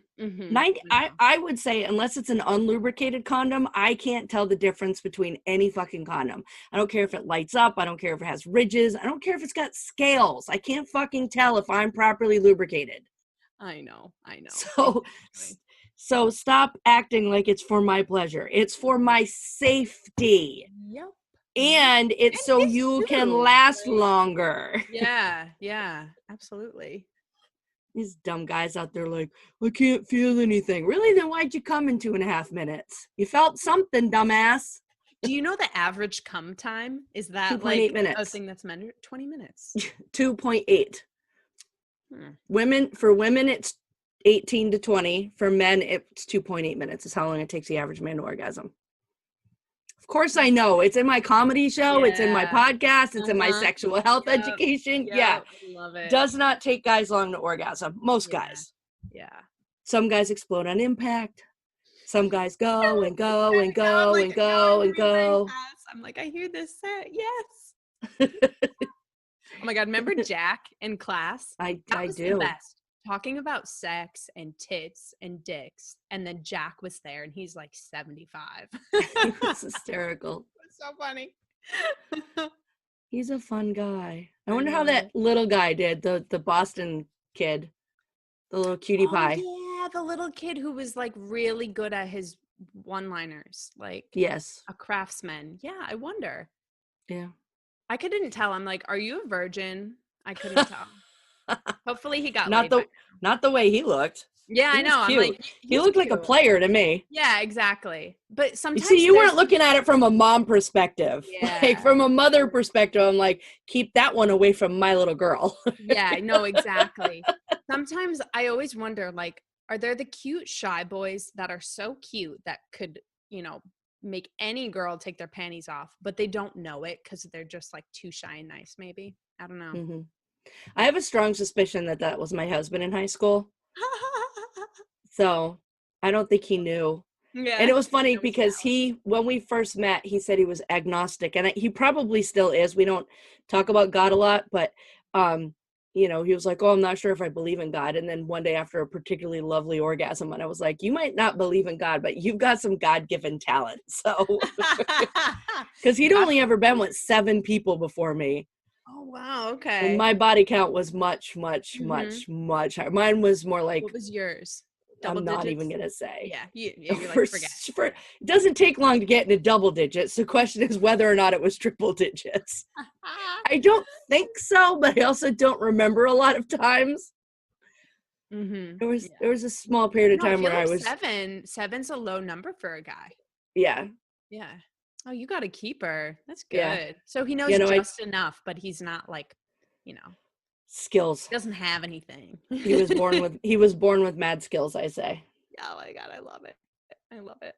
would say, unless it's an unlubricated condom, I can't tell the difference between any fucking condom. I don't care if it lights up. I don't care if it has ridges. I don't care if it's got scales. I can't fucking tell if I'm properly lubricated. I know. So stop acting like it's for my pleasure. It's for my safety. Yep. And it's so you can last longer. Yeah, absolutely. These dumb guys out there like, I can't feel anything. Really? Then why'd you come in 2.5 minutes? You felt something, dumbass. Do you know the average come time? Is that 2.8 like minutes. a thing that's measured? 20 minutes. 2.8. For women, it's 18 to 20. For men, it's 2.8 minutes is how long it takes the average man to orgasm. Of course I know. It's in my comedy show. Yeah. It's in my podcast. It's in my sexual health education. Yeah. I love it. Does not take guys long to orgasm. Most guys. Yeah. Some guys explode on impact. Some guys go and go and go and go and go. I'm like, I hear this set. Yes. Oh my God. Remember Jack in class? I was do. The best. Talking about sex and tits and dicks. And then Jack was there and he's like 75. It's hysterical. It's so funny. He's a fun guy. I wonder how that little guy did, the Boston kid, the little cutie pie. Yeah, the little kid who was like really good at his one-liners, like yes, a craftsman. Yeah, I wonder. Yeah. I couldn't tell. I'm like, are you a virgin? I couldn't tell. Hopefully he got not the way he looked. Yeah, I know. Cute. I'm like, he looked like a player to me. Yeah, exactly. But sometimes you weren't looking at it from a mom perspective. Yeah. Like from a mother perspective, I'm like, keep that one away from my little girl. Yeah, no, exactly. Sometimes I always wonder, like, are there the cute shy boys that are so cute that could, make any girl take their panties off, but they don't know it because they're just like too shy and nice, maybe? I don't know. Mm-hmm. I have a strong suspicion that was my husband in high school. So I don't think he knew. Yeah. And it was funny because when we first met, he said he was agnostic, and he probably still is. We don't talk about God a lot, but he was like, oh, I'm not sure if I believe in God. And then one day after a particularly lovely orgasm, and I was like, you might not believe in God, but you've got some God-given talent. So, because he'd only ever been with 7 people before me. Oh, wow. Okay. And my body count was much, much, much, much higher. Mine was more like. What was yours? I'm not even going to say. Yeah. You're like, forget. It doesn't take long to get into double digits. The question is whether or not it was triple digits. I don't think so, but I also don't remember a lot of times. Mm-hmm. There was a small period of time where I was 7's a low number for a guy. Yeah. Yeah. Oh, you got a keeper. That's good. Yeah. So he knows just enough, but he's not like, skills. He doesn't have anything. He was born with mad skills, I say. Oh my God, I love it. I love it.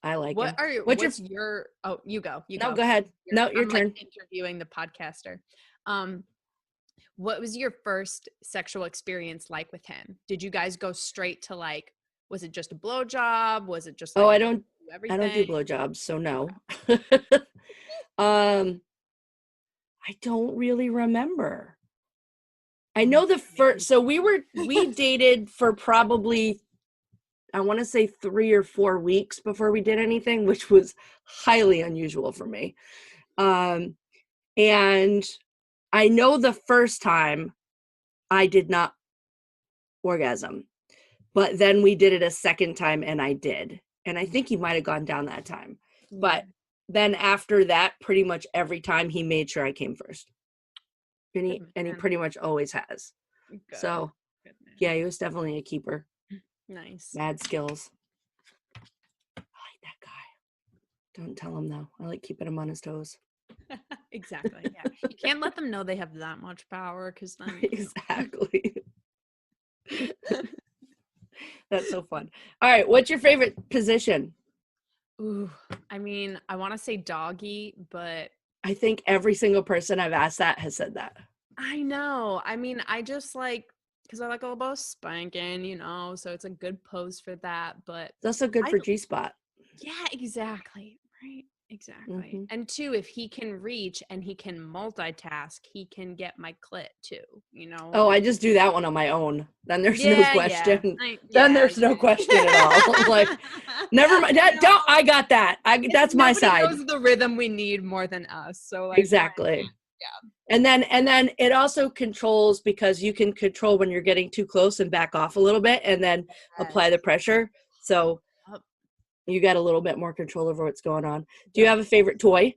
I like it. What's your oh, you go. No, go ahead. Your turn. Like interviewing the podcaster. What was your first sexual experience like with him? Did you guys go straight to like, was it just a blowjob? Was it just like, I don't do blowjobs, so no. I don't really remember. I know the first, so we dated for probably, I want to say 3 or 4 weeks before we did anything, which was highly unusual for me. And I know the first time I did not orgasm, but then we did it a second time and I did. And I think he might have gone down that time. But then after that, pretty much every time he made sure I came first. And he pretty much always has. Good. So, yeah, he was definitely a keeper. Nice. Mad skills. I like that guy. Don't tell him, though. I like keeping him on his toes. Exactly. Yeah. You can't let them know they have that much power because then. Exactly. That's so fun. All right. What's your favorite position? Ooh, I mean, I want to say doggy, but I think every single person I've asked that has said that. I know. I mean, I just like, because I like all about spanking, so it's a good pose for that. But it's also good for Gspot. Yeah, exactly. Right. Exactly. Mm-hmm. And 2, if he can reach and he can multitask, he can get my clit too, Oh, I just do that one on my own. Then there's no question. There's no question at all. Like, never mind. I got that. That's my side. Nobody knows the rhythm we need more than us. So like, exactly. Yeah. And then it also controls, because you can control when you're getting too close and back off a little bit and then apply the pressure. So you got a little bit more control over what's going on. Do you have a favorite toy?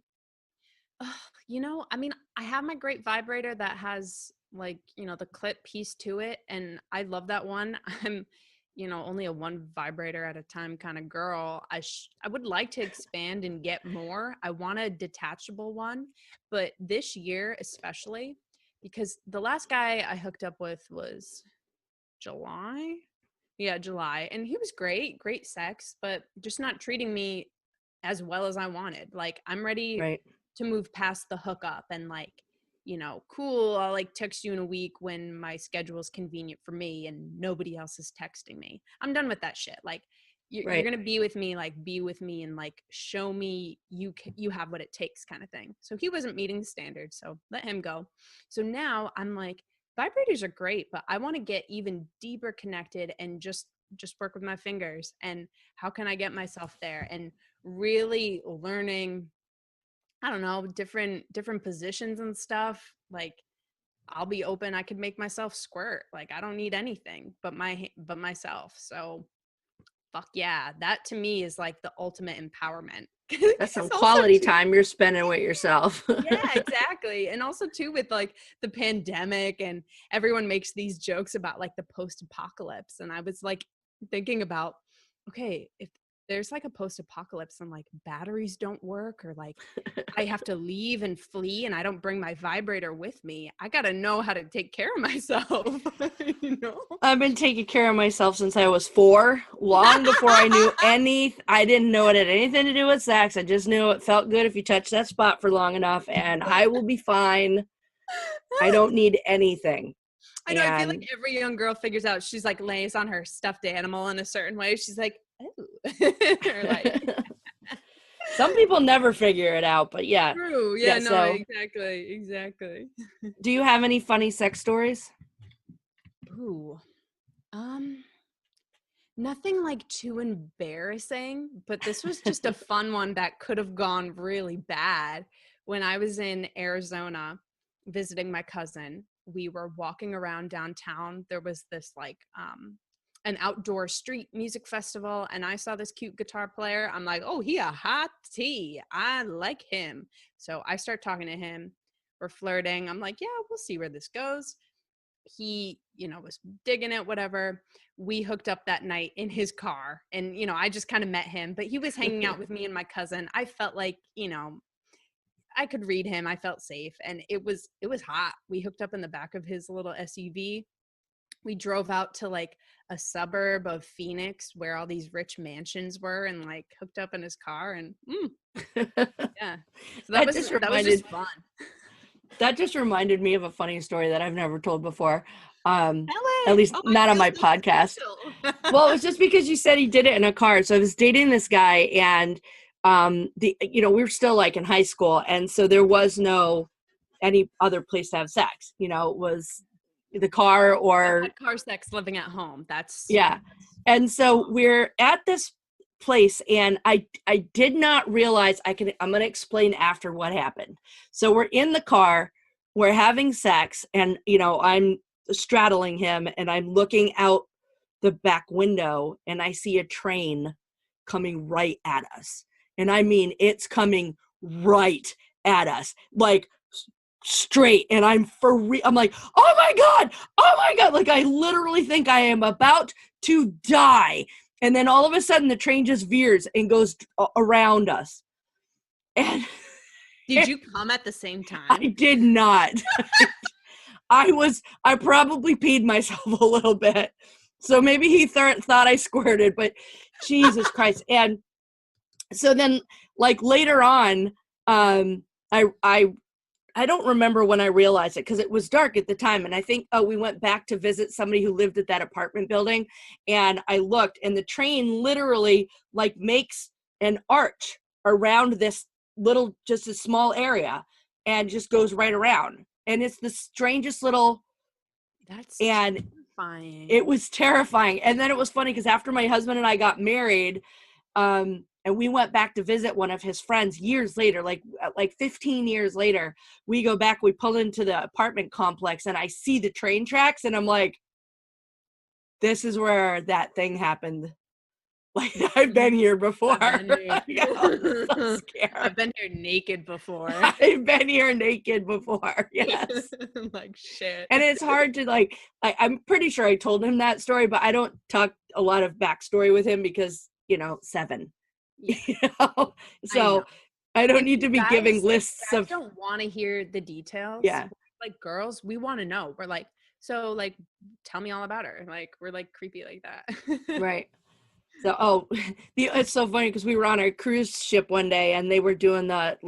I mean, I have my great vibrator that has like, you know, the clip piece to it. And I love that one. I'm, you know, only a one vibrator at a time kind of girl. I would like to expand and get more. I want a detachable one, but this year especially, because the last guy I hooked up with was July. Yeah, July. And he was great sex, but just not treating me as well as I wanted. Like, I'm ready Right. to move past the hookup and, like, you know, cool, I'll like text you in a week when my schedule is convenient for me and nobody else is texting me. I'm done with that shit. Like, you're going to be with me, like, be with me and, like, show me you have what it takes kind of thing. So he wasn't meeting the standards, so let him go. So now I'm like, vibrators are great, but I want to get even deeper connected and just work with my fingers. And how can I get myself there? And really learning, I don't know, different positions and stuff. Like, I'll be open. I could make myself squirt. Like, I don't need anything but myself. So fuck yeah. That to me is like the ultimate empowerment. That's some Also quality too, time you're spending with yourself. yeah, exactly. And also too, with like the pandemic and everyone makes these jokes about like the post-apocalypse. And I was like thinking about, okay, if there's like a post-apocalypse and like batteries don't work, or like I have to leave and flee and I don't bring my vibrator with me, I got to know how to take care of myself. You know? I've been taking care of myself since I was 4, long before I knew I didn't know it had anything to do with sex. I just knew it felt good if you touch that spot for long enough, and I will be fine. I don't need anything. I know. I feel like every young girl figures out, she's like lays on her stuffed animal in a certain way. She's like, oh. Or like, some people never figure it out, but yeah. true. Yeah, no, so, exactly. do you have any funny sex stories? Ooh. Nothing like too embarrassing, but this was just a fun one that could have gone really bad. When I was in Arizona visiting my cousin, we were walking around downtown. There was this like an outdoor street music festival, and I saw this cute guitar player. I'm like, oh, he a hot tea. I like him. So I start talking to him. We're flirting. I'm like, yeah, we'll see where this goes. He, you know, was digging it, whatever. We hooked up that night in his car, and, you know, I just kind of met him, but he was hanging out with me and my cousin. I felt like, you know, I could read him. I felt safe, and it was hot. We hooked up in the back of his little SUV. We drove out to like a suburb of Phoenix where all these rich mansions were, and like hooked up in his car, and yeah. So that was just fun. That just reminded me of a funny story that I've never told before. At LA. least not on my podcast. Well, it was just because you said he did it in a car. So I was dating this guy, and we were still like in high school, and so there was no any other place to have sex. You know, it was the car or car sex living at home. That's yeah. And so we're at this place, and I did not realize I'm going to explain after what happened. So we're in the car, we're having sex, and, you know, I'm straddling him, and I'm looking out the back window, and I see a train coming right at us. And I mean, it's coming right at us, like straight. And I'm like, oh my God. Like, I literally think I am about to die. And then all of a sudden the train just veers and goes around us. And did you come at the same time? I did not. I probably peed myself a little bit. So maybe he thought I squirted, but Jesus Christ. And so then, like, later on, I don't remember when I realized it, because it was dark at the time. And I think we went back to visit somebody who lived at that apartment building. And I looked, and the train literally like makes an arch around this little, just a small area, and just goes right around. And it's the strangest little. That's and terrifying. It was terrifying. And then it was funny because after my husband and I got married, and we went back to visit one of his friends years later, like 15 years later. We go back, we pull into the apartment complex, and I see the train tracks, and I'm like, this is where that thing happened. Like, I've been here before. I've been here. Yeah, I'm so scared. I've been here naked before. I've been here naked before. Yes. Like shit. And it's hard to like, I'm pretty sure I told him that story, but I don't talk a lot of backstory with him because, 7. Yeah. So I don't need to be giving lists guys of. don't want to hear the details. Yeah. Like girls, we want to know. We're like, so like, tell me all about her. Like, we're like creepy like that. Right. So, it's so funny because we were on a cruise ship one day and they were doing was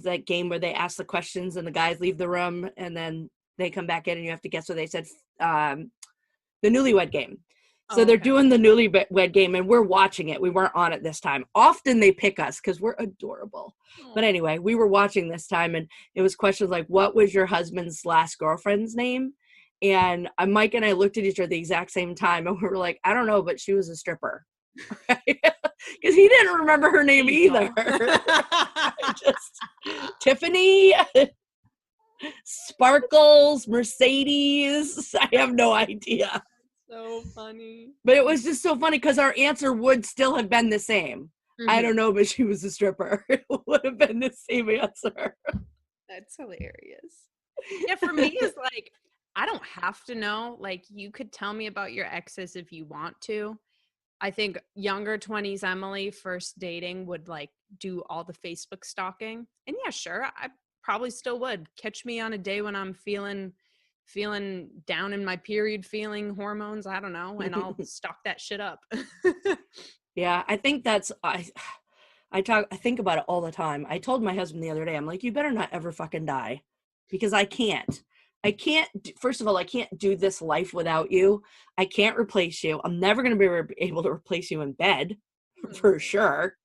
that game where they ask the questions and the guys leave the room and then they come back in and you have to guess what they said. The newlywed game. So they're doing the newlywed game and we're watching it. We weren't on it this time. Often they pick us because we're adorable. Aww. But anyway, we were watching this time and it was questions like, what was your husband's last girlfriend's name? And Mike and I looked at each other at the exact same time and we were like, I don't know, but she was a stripper. Because he didn't remember her name either. Just Tiffany, Sparkles, Mercedes. I have no idea. So funny. But it was just so funny because our answer would still have been the same. Mm-hmm. I don't know, but she was a stripper. It would have been the same answer. That's hilarious. Yeah, for me, it's like, I don't have to know. Like, you could tell me about your exes if you want to. I think younger 20s Emily, first dating, would like do all the Facebook stalking. And yeah, sure, I probably still would. Catch me on a day when I'm feeling down in my period, feeling hormones, I don't know, and I'll stalk that shit up. Yeah, I think that's I think about it all the time. I told my husband the other day, I'm like, you better not ever fucking die, because I can't. First of all, I can't do this life without you. I can't replace you. I'm never going to be able to replace you in bed, for sure,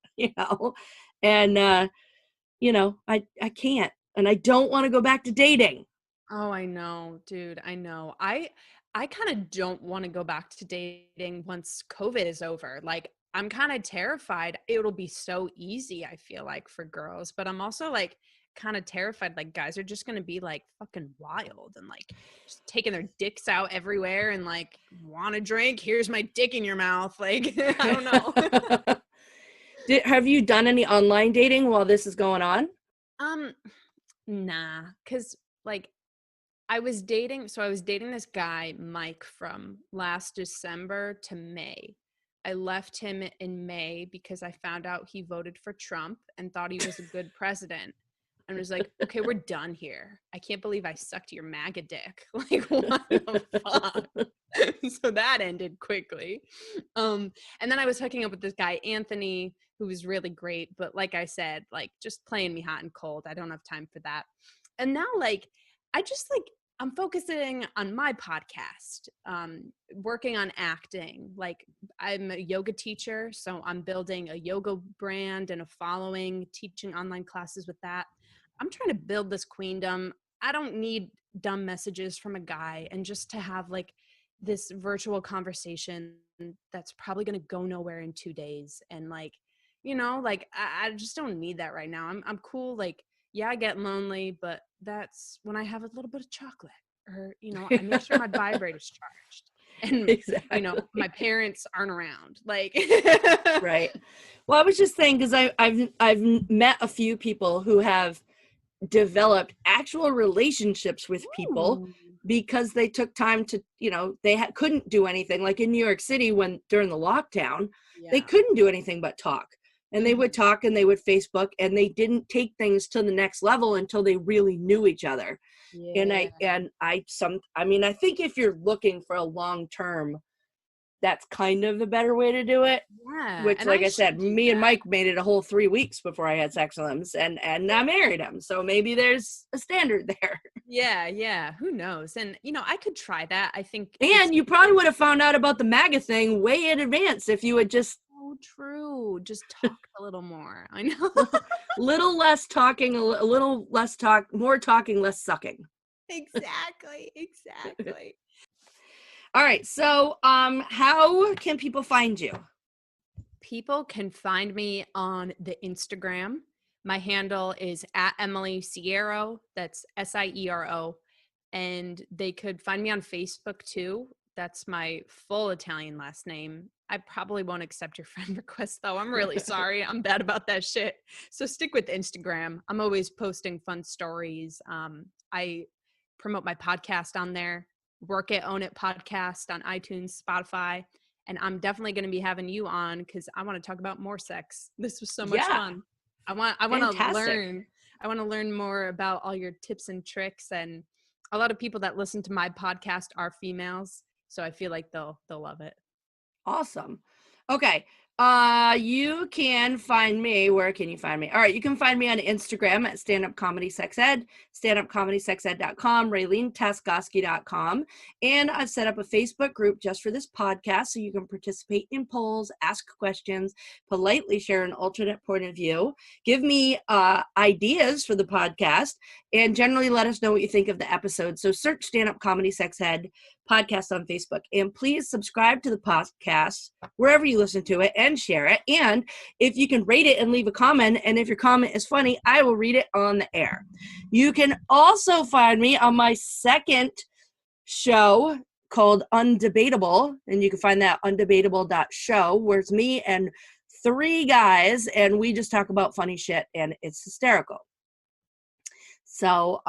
and, I can't, and I don't want to go back to dating. Oh, I know, dude. I know. I kind of don't want to go back to dating once COVID is over. Like, I'm kind of terrified. It'll be so easy, I feel like, for girls, but I'm also like kind of terrified, like guys are just gonna be like fucking wild and like just taking their dicks out everywhere and like, want a drink, here's my dick in your mouth, like I don't know. Have you done any online dating while this is going on? Nah, because like I was dating this guy Mike from last December to May. I left him in May because I found out he voted for Trump and thought he was a good president. And was like, okay, we're done here. I can't believe I sucked your MAGA dick. Like, what the fuck? So that ended quickly. And then I was hooking up with this guy, Anthony, who was really great. But like I said, like, just playing me hot and cold. I don't have time for that. And now, like, I'm focusing on my podcast, working on acting. Like, I'm a yoga teacher, so I'm building a yoga brand and a following, teaching online classes with that. I'm trying to build this queendom. I don't need dumb messages from a guy, and just to have like this virtual conversation that's probably going to go nowhere in 2 days. And like, like I just don't need that right now. I'm cool. Like, yeah, I get lonely, but that's when I have a little bit of chocolate, or, I make sure my vibrator's charged. And, exactly. My parents aren't around. Like, right. Well, I was just saying, because I've met a few people who have developed actual relationships with people because they took time to, they couldn't do anything. Like in New York City, during the lockdown, they couldn't do anything but talk. And they would talk and they would Facebook, and they didn't take things to the next level until they really knew each other. Yeah. And I think if you're looking for a long term, that's kind of the better way to do it. Yeah. Which, like I said, me and Mike made it a whole 3 weeks before I had sex with him, and I married him. So maybe there's a standard there. Yeah. Who knows? And, I could try that. I think. And you probably would have found out about the MAGA thing way in advance if you had just. So true. Just talk a little more. I know. Little less talking, a little less talk, more talking, less sucking. Exactly. All right. So, how can people find you? People can find me on the Instagram. My handle is at Emily Siero. That's Siero. And they could find me on Facebook too. That's my full Italian last name. I probably won't accept your friend request though. I'm really sorry. I'm bad about that shit. So stick with Instagram. I'm always posting fun stories. I promote my podcast on there. Work It, Own It podcast on iTunes, Spotify. And I'm definitely going to be having you on because I want to talk about more sex. This was so much fun. I want to learn. I want to learn more about all your tips and tricks. And a lot of people that listen to my podcast are females. So I feel like they'll love it. Awesome. Okay. You can find me. Where can you find me? All right. You can find me on Instagram at Stand Up Comedy Sex Ed, standupcomedysexed.com, RayleneTaskoski.com. And I've set up a Facebook group just for this podcast so you can participate in polls, ask questions, politely share an alternate point of view, give me ideas for the podcast, and generally let us know what you think of the episode. So search Stand Up Comedy Sex Ed podcast on Facebook, and please subscribe to the podcast wherever you listen to it and share it. And if you can rate it and leave a comment, and if your comment is funny, I will read it on the air. You can also find me on my second show called Undebatable, and you can find that undebatable.show, where it's me and 3 guys, and we just talk about funny shit, and it's hysterical. So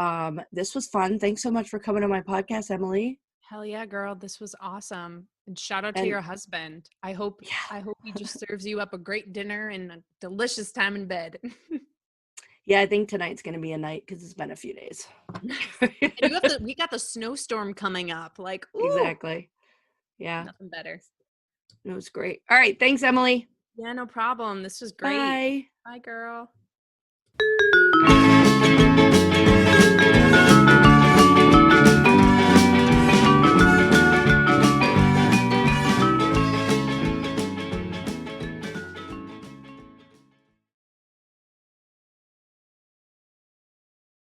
this was fun. Thanks so much for coming on my podcast, Emily. Hell yeah, girl. This was awesome. And shout out to your husband. I hope he just serves you up a great dinner and a delicious time in bed. Yeah, I think tonight's going to be a night because it's been a few days. And we got the snowstorm coming up. Like, ooh, exactly. Yeah. Nothing better. It was great. All right. Thanks, Emily. Yeah, no problem. This was great. Bye. Bye, girl.